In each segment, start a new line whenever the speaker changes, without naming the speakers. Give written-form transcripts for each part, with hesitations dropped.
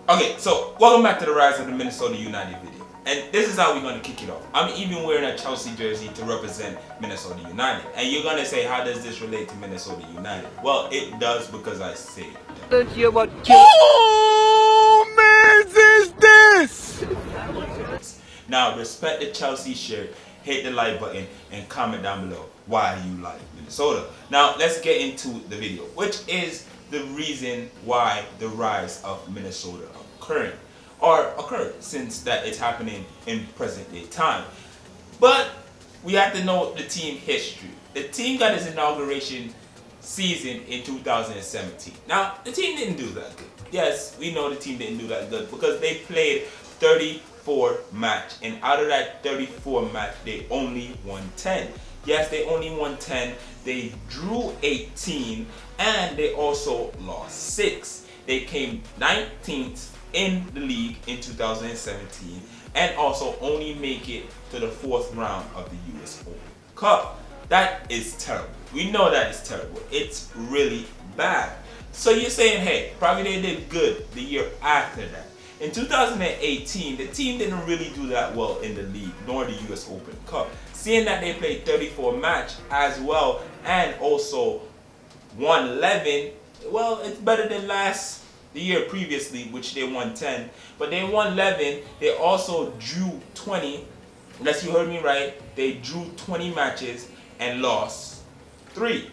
Okay, so welcome back to the Rise of the Minnesota United video. And this is how we're going to kick it off. I'm even wearing a Chelsea jersey to represent Minnesota United. And you're going to say, how does this relate to Minnesota United? Well, it does because I say it.
Let's hear what oh man is this?
Now, respect the Chelsea shirt, hit the like button, and comment down below why you like Minnesota. Now, let's get into the video, which is the reason why the rise of Minnesota occurred since that it's happening in present day time. But we have to know the team history. The team got its inauguration season in 2017. Now, the team didn't do that good. Yes, we know the team didn't do that good because they played 34 match, and out of that 34 match, they only won 10. Yes, they only won 10. They drew 18, and they also lost 6. They came 19th in the league in 2017, and also only make it to the 4th round of the US Open Cup. That is terrible. We know that is terrible. It's really bad. So you're saying, hey, probably they did good the year after that. In 2018, the team didn't really do that well in the league, nor the US Open Cup. Seeing that they played 34 match as well, and also won 11, well, it's better than the year previously, which they won 10. But they won 11. They also drew 20. Unless you heard me right, they drew 20 matches and lost 3.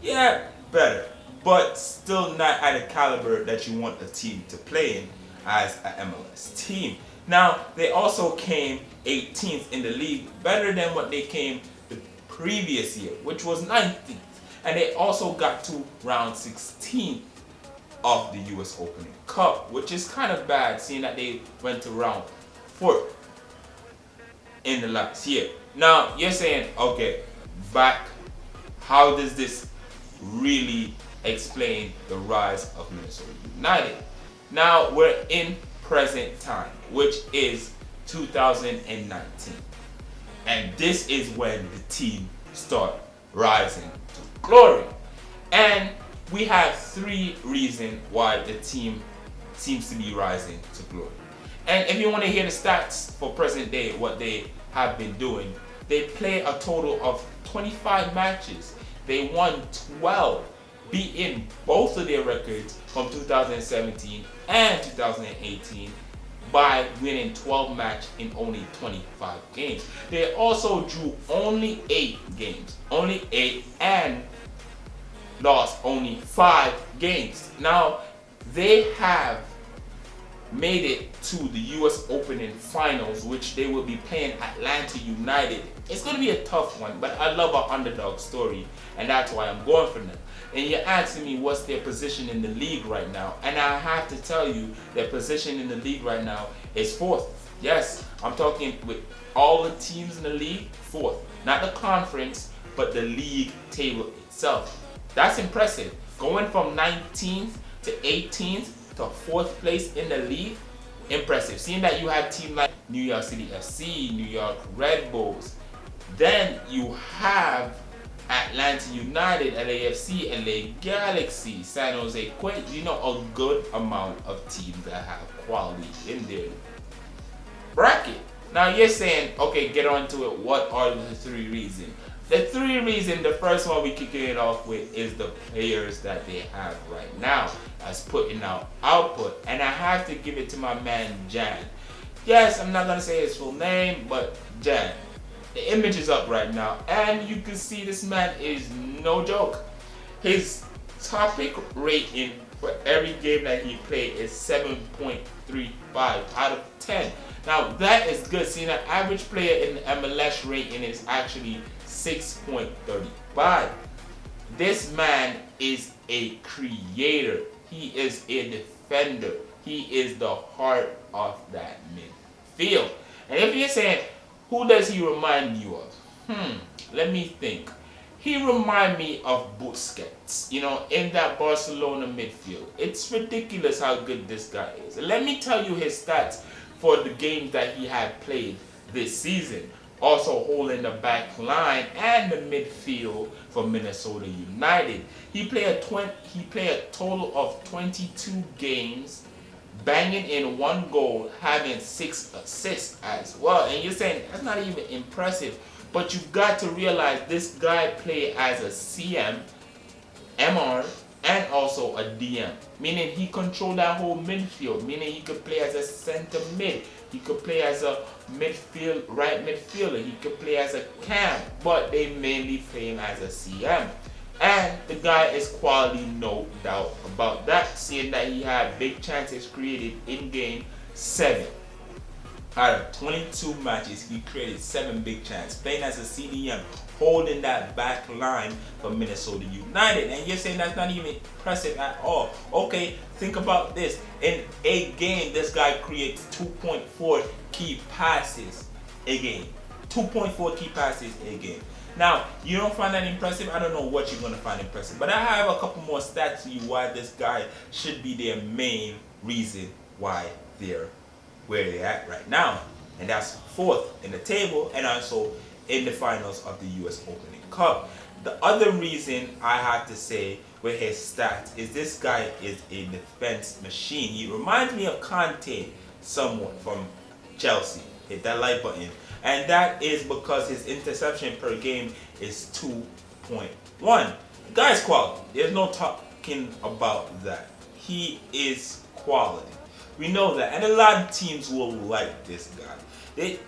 Yeah, better, but still not at a caliber that you want the team to play in as an MLS team. Now, they also came 18th in the league, better than what they came the previous year, which was 19th. And they also got to round 16 of the US Open Cup, which is kind of bad, seeing that they went to round 4 in the last year. Now, you're saying, okay, back, how does this really explain the rise of Minnesota United? Now, we're in present time, which is 2019. And this is when the team start rising to glory. And we have 3 reasons why the team seems to be rising to glory. And if you want to hear the stats for present day, what they have been doing, they play a total of 25 matches. They won 12, beating both of their records from 2017 and 2018 by winning 12 matches in only 25 games. They also drew only 8 games, and lost only 5 games. Now, they have made it to the US Open in finals, which they will be playing Atlanta United. It's going to be a tough one, but I love our underdog story, and that's why I'm going for them. And you're asking me what's their position in the league right now, and I have to tell you their position in the league right now is 4th. Yes, I'm talking with all the teams in the league, 4th. Not the conference, but the league table itself. That's impressive. Going from 19th to 18th to 4th place in the league, impressive. Seeing that you have teams like New York City FC, New York Red Bulls, then you have Atlanta United, LAFC, LA Galaxy, San Jose Quakes, a good amount of teams that have quality in their bracket. Now you're saying, okay, get on to it. What are the 3 reasons? The 3 reasons, the first one we kicking it off with is the players that they have right now as putting out output. And I have to give it to my man Jan. Yes, I'm not going to say his full name, but Jan. The image is up right now, and you can see this man is no joke. His topic rating for every game that he played is 7.35 out of 10. Now that is good, seeing an average player in the MLS rating is actually 6.35. This man is a creator. He is a defender. He is the heart of that midfield. And if you're saying, who does he remind you of? Let me think. He reminds me of Busquets, in that Barcelona midfield. It's ridiculous how good this guy is. Let me tell you his stats for the games that he had played this season. also holding the back line and the midfield for Minnesota United. He played a total of 22 games, banging in 1 goal, having 6 assists as well. And you're saying that's not even impressive, but you've got to realize this guy played as a CM, MR, and also a DM, meaning he controlled that whole midfield, meaning he could play as a center mid, he could play as a right midfielder, he could play as a cam, but they mainly play him as a CM. And the guy is quality, no doubt about that, seeing that he had big chances created in game 7. Out of 22 matches, he created 7 big chances, playing as a CDM, holding that back line for Minnesota United. And you're saying that's not even impressive at all. Okay, think about this. In a game, this guy creates 2.4 key passes a game. 2.4 key passes a game. Now, you don't find that impressive? I don't know what you're going to find impressive. But I have a couple more stats to you why this guy should be their main reason why they're where they're at right now. And that's 4th in the table and also in the finals of the US Opening Cup. The other reason I have to say with his stats is this guy is a defense machine. He reminds me of Conte somewhat from Chelsea. Hit that like button. And that is because his interception per game is 2.1. The guy's quality. There's no talking about that. He is quality. We know that. And a lot of teams will like this guy.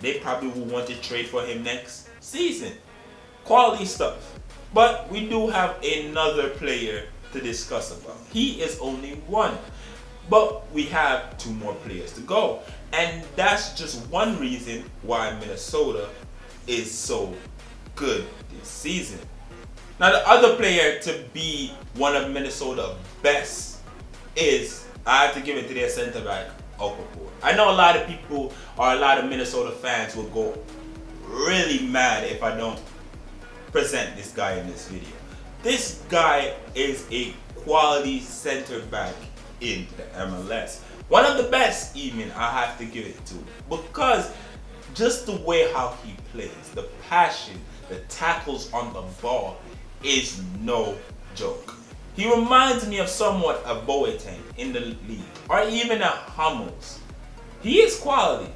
They probably will want to trade for him next season. Quality stuff. But we do have another player to discuss about. He is only 1. But we have 2 more players to go. And that's just one reason why Minnesota is so good this season. Now the other player to be one of Minnesota's best is, I have to give it to their center back, Ike Opara. I know a lot of people or a lot of Minnesota fans will go really mad if I don't present this guy in this video. This guy is a quality center back in the MLS. One of the best, even, I have to give it to, because just the way how he plays, the passion, the tackles on the ball is no joke. He reminds me of somewhat a Boateng in the league, or even a Hummels. He is quality.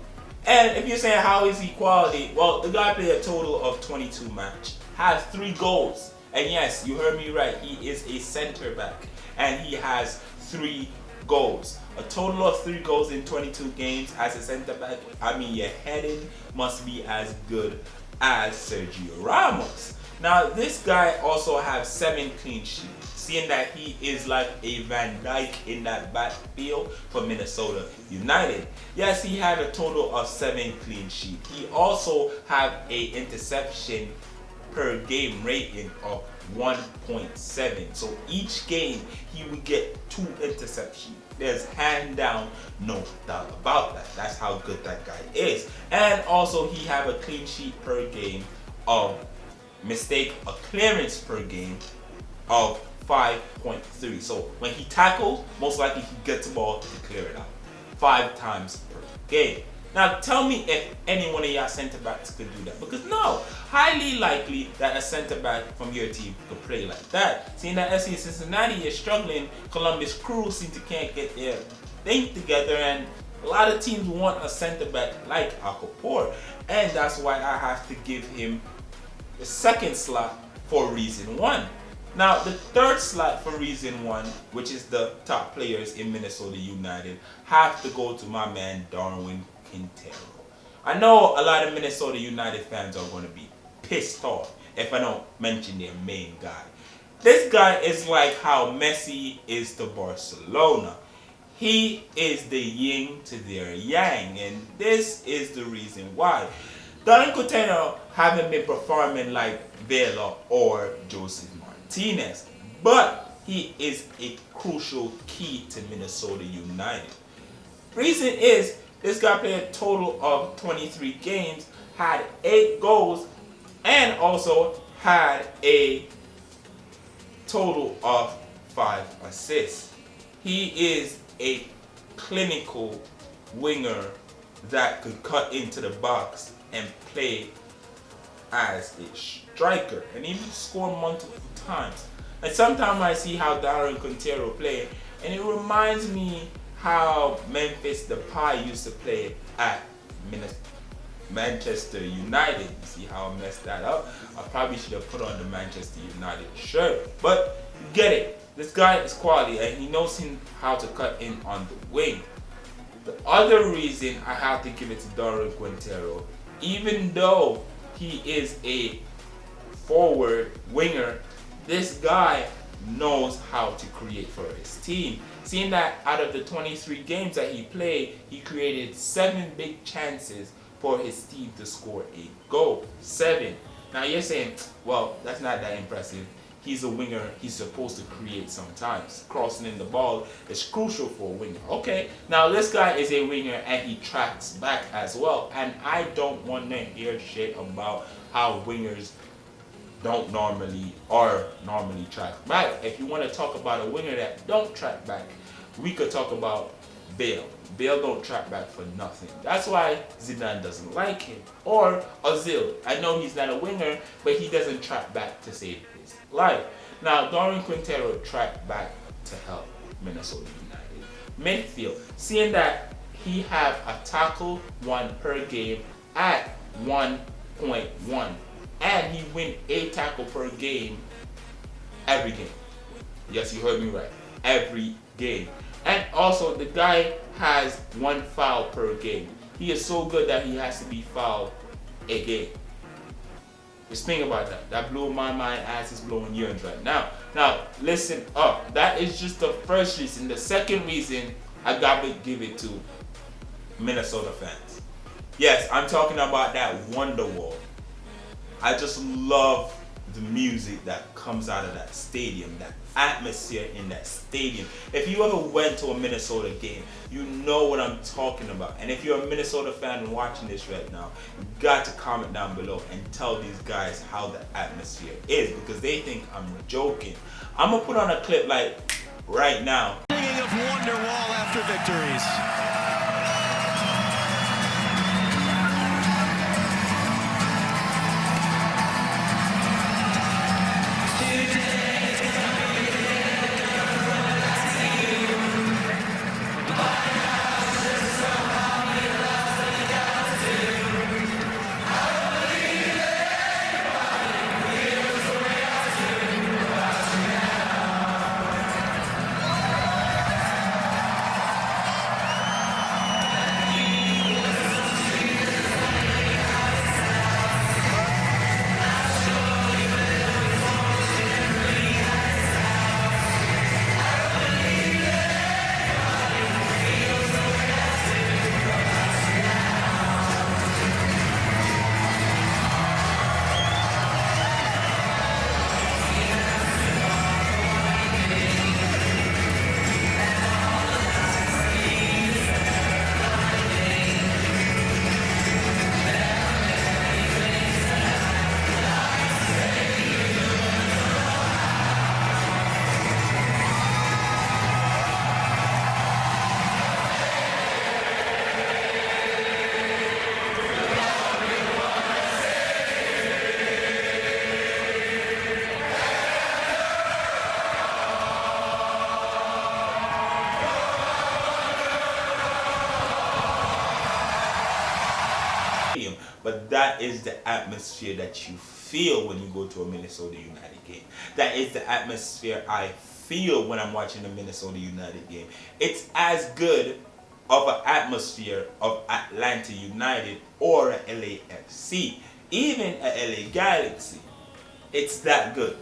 And if you're saying how is he quality, well, the guy played a total of 22 matches, has 3 goals. And yes, you heard me right, he is a center back, and he has 3 goals. A total of 3 goals in 22 games as a center back. I mean, your heading must be as good as Sergio Ramos. Now, this guy also has 7 clean sheets, seeing that he is like a Van Dijk in that backfield for Minnesota United. Yes, he had a total of 7 clean sheets. He also had a interception per game rating of 1.7. So each game he would get 2 interceptions. There's hand down no doubt about that. That's how good that guy is. And also he have a clean sheet per game of a clearance per game of 5.3. So when he tackles, most likely he gets the ball to clear it out 5 times per game. Now tell me if any one of y'all center backs could do that, because no, highly likely that a center back from your team could play like that. Seeing that FC Cincinnati is struggling, Columbus Crew seem to can't get their thing together, and a lot of teams want a center back like Ike Opara, and that's why I have to give him the 2nd slot for reason 1. Now the 3rd slot for reason 1, which is the top players in Minnesota United, have to go to my man Darwin Quintero. I know a lot of Minnesota United fans are going to be pissed off if I don't mention their main guy. This guy is like how Messi is to Barcelona. He is the yin to their yang, and this is the reason why. Darwin Quintero haven't been performing like Vela or Joseph Martinez, but he is a crucial key to Minnesota United. Reason is, this guy played a total of 23 games, had 8 goals, and also had a total of 5 assists. He is a clinical winger that could cut into the box and play as a striker and even score multiple times. And sometimes I see how Darwin Quintero play, and it reminds me how Memphis Depay used to play at Manchester United. You see how I messed that up? I probably should have put on the Manchester United shirt. But you get it. This guy is quality and he knows how to cut in on the wing. The other reason I have to give it to Darwin Quintero, even though he is a forward winger, this guy knows how to create for his team. Seeing that out of the 23 games that he played, he created 7 big chances for his team to score a goal. 7. Now you're saying, well, that's not that impressive. He's a winger, he's supposed to create sometimes. Crossing in the ball is crucial for a winger. Okay, now this guy is a winger and he tracks back as well. And I don't want to hear shit about how wingers don't normally track back. If you want to talk about a winger that don't track back, we could talk about Bale. Bale don't track back for nothing. That's why Zidane doesn't like him. Or Ozil. I know he's not a winger, but he doesn't track back to save his life. Now, Darwin Quintero tracked back to help Minnesota United. Midfield, seeing that he have a tackle 1 per game at 1.1. And he win a tackle per game every game. Yes, you heard me right. Every game. And also, the guy has 1 foul per game. He is so good that he has to be fouled a game. Just think about that. That blew my mind as it's blowing yours right now. Now, listen up. That is just the first reason. The second reason, I gotta give it to Minnesota fans. Yes, I'm talking about that Wonderwall. I just love the music that comes out of that stadium, that atmosphere in that stadium. If you ever went to a Minnesota game, you know what I'm talking about. And if you're a Minnesota fan watching this right now, you got to comment down below and tell these guys how the atmosphere is, because they think I'm joking. I'm gonna put on a clip like right now.
Singing of Wonderwall after victories.
But that is the atmosphere that you feel when you go to a Minnesota United game. That is the atmosphere I feel when I'm watching a Minnesota United game. It's as good of an atmosphere of Atlanta United or LAFC, even a LA Galaxy. It's that good.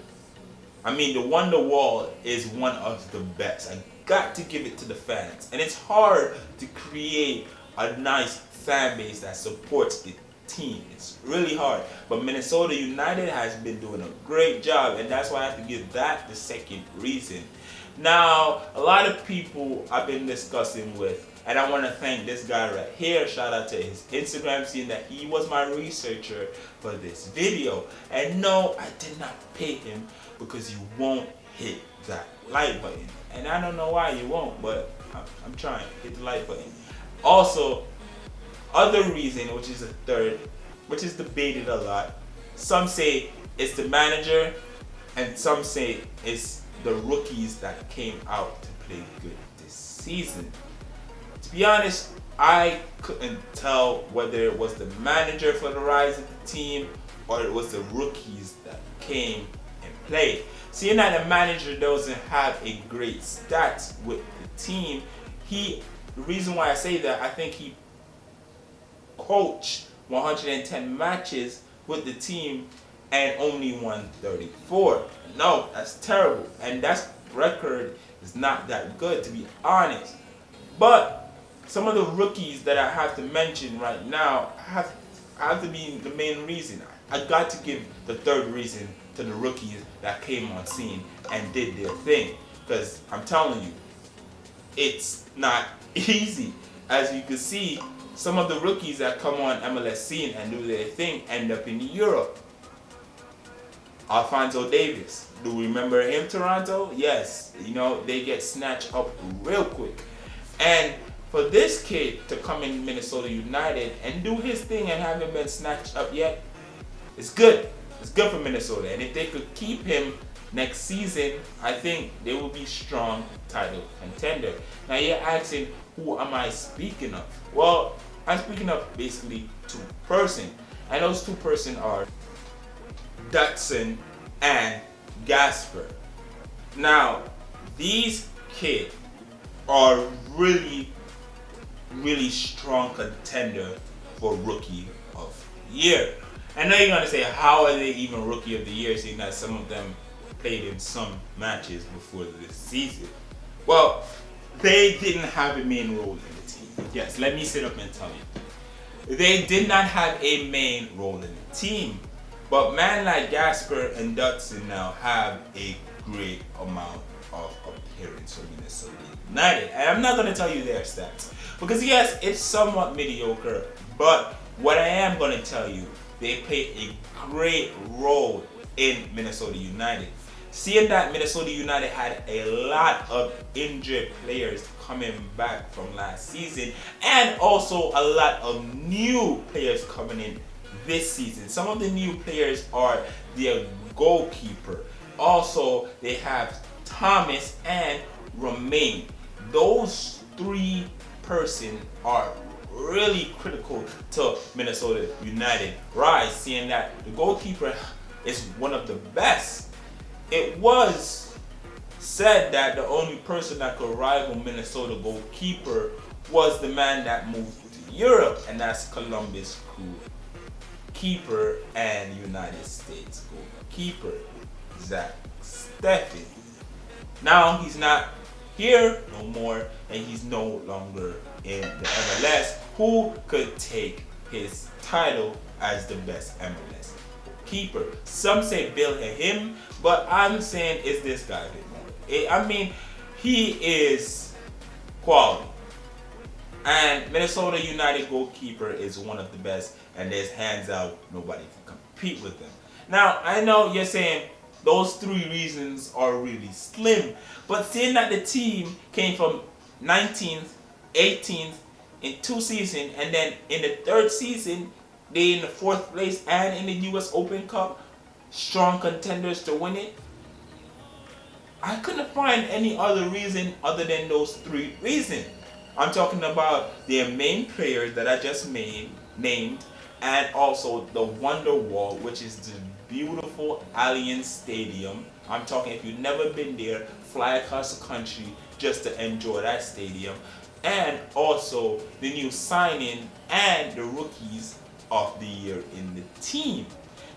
I mean, the Wonderwall is one of the best. I got to give it to the fans. And it's hard to create a nice fan base that supports the team. It's really hard. But Minnesota United has been doing a great job, and that's why I have to give that the second reason. Now, a lot of people I've been discussing with, and I want to thank this guy right here. Shout out to his Instagram, seeing that he was my researcher for this video. And no, I did not pay him, because you won't hit that like button. And I don't know why you won't, but I'm trying. Hit the like button. Also, other reason, which is a third, which is debated a lot, Some say it's the manager, and some say it's the rookies that came out to play good this season. To be honest, I couldn't tell whether it was the manager for the rise of the team or it was the rookies that came and played. Seeing that the manager doesn't have a great stats with the team, the reason why I say that, I think he coached 110 matches with the team and only won 34. No, that's terrible. And that record is not that good, to be honest. But some of the rookies that I have to mention right now have to be the main reason. I got to give the third reason to the rookies that came on scene and did their thing. Because I'm telling you, it's not easy. As you can see, some of the rookies that come on MLS scene and do their thing end up in Europe. Alphonso Davis, do you remember him, Toronto? Yes, they get snatched up real quick. And for this kid to come in Minnesota United and do his thing and haven't been snatched up yet, it's good. It's good for Minnesota. And if they could keep him next season, I think they will be strong title contender. Now you're asking, who am I speaking of? Well, I'm speaking of basically two persons. And those two persons are Dutson and Gasper. Now, these kids are really strong contender for Rookie of the Year. I know you're going to say, how are they even Rookie of the Year, seeing that some of them played in some matches before this season? Well, they didn't have a main role in the team. Yes, let me sit up and tell you. They did not have a main role in the team. But man like Gasper and Dutson now have a great amount of appearance for Minnesota United. And I'm not going to tell you their stats. Because yes, it's somewhat mediocre. But what I am going to tell you, they play a great role in Minnesota United. Seeing that Minnesota United had a lot of injured players coming back from last season, and also a lot of new players coming in this season. Some of the new players are their goalkeeper. Also, they have Thomas and Romain. Those three persons are really critical to Minnesota United rise, seeing that the goalkeeper is one of the best. It was said that the only person that could rival Minnesota goalkeeper was the man that moved to Europe, and that's Columbus Crew keeper and United States goalkeeper, Zach Steffen. Now he's not here no more, and he's no longer in the MLS. Who could take his title as the best MLS keeper? Some say Bill him, but I'm saying it's this guy a bit more. I mean, he is quality. And Minnesota United goalkeeper is one of the best, and there's hands out, nobody can compete with them. Now, I know you're saying those three reasons are really slim, but seeing that the team came from 19th, 18th in 2 seasons, and then in the 3rd season, they in the 4th place and in the US Open Cup, strong contenders to win it, I couldn't find any other reason other than those 3 reasons. I'm talking about their main players that I just named, and also the Wonderwall, which is the beautiful Allianz Stadium. I'm talking, if you've never been there, fly across the country just to enjoy that stadium. And also the new signing and the rookies of the year in the team.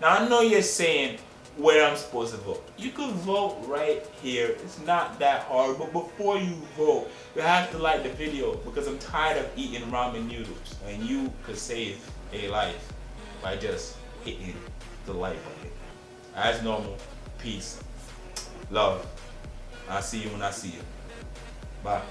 Now I know you're saying where I'm supposed to vote. You could vote right here. It's not that hard, but before you vote, you have to like the video, because I'm tired of eating ramen noodles, and you could save a life by just hitting the like button. As normal, peace, love. I'll see you when I see you. Bye.